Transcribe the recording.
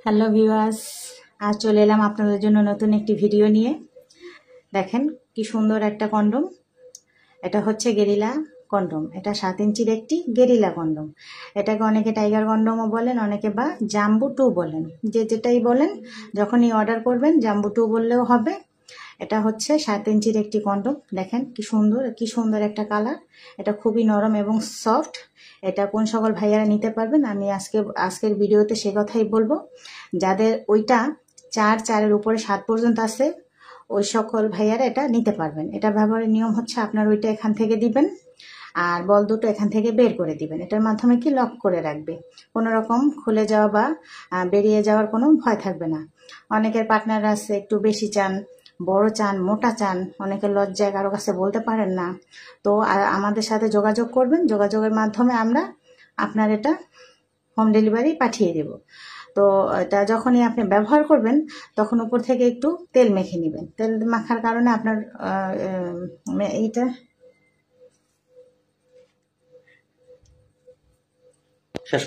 Hello viewers, আজ চলে এলাম আপনাদের জন্য নতুন একটি ভিডিও নিয়ে। দেখেন কি সুন্দর একটা কন্ডম। এটা হচ্ছে গেরিলা কন্ডম। এটা 7 ইঞ্চির একটি গেরিলা কন্ডম। এটাকে অনেকে টাইগার কন্ডমও বলেন, অনেকে বা জাম্বু 2 বলেন। যে যেটাই বলেন, যখনই অর্ডার করবেন জাম্বু 2 বললেও হবে। এটা হচ্ছে 7 ইঞ্চির একটি কন্ডম। দেখেন কি সুন্দর একটা কালার। এটা খুবই নরম এবং সফট। এটা কোন সকল ভাইয়ারা নিতে পারবেন, আমি আজকের ভিডিওতে সে কথাই বলবো। যাদের ওইটা 4 উপরে 7 পর্যন্ত আছে, ওই সকল ভাইয়ারা এটা নিতে পারবেন। এটা ব্যবহারের নিয়ম হচ্ছে, আপনার ওইটা এখান থেকে দিবেন আর বল দুটো এখান থেকে বের করে দিবেন। এটার মাধ্যমে কি লক করে রাখবে, কোনো রকম খুলে যাওয়া বা বেরিয়ে যাওয়ার কোনো ভয় থাকবে না। অনেকের পার্টনার আছে একটু বেশি চান, বড় চান, মোটা চান, অনেকের লজ্জায় কারো কাছে বলতে পারেন না। তো আমাদের সাথে যোগাযোগ করবেন, যোগাযোগের মাধ্যমে আমরা আপনার এটা হোম ডেলিভারি পাঠিয়ে দেব। তো এটা যখনই আপনি ব্যবহার করবেন, তখন উপর থেকে একটু তেল মেখে নেবেন। তেল মাখার কারণে আপনার এইটা শেষ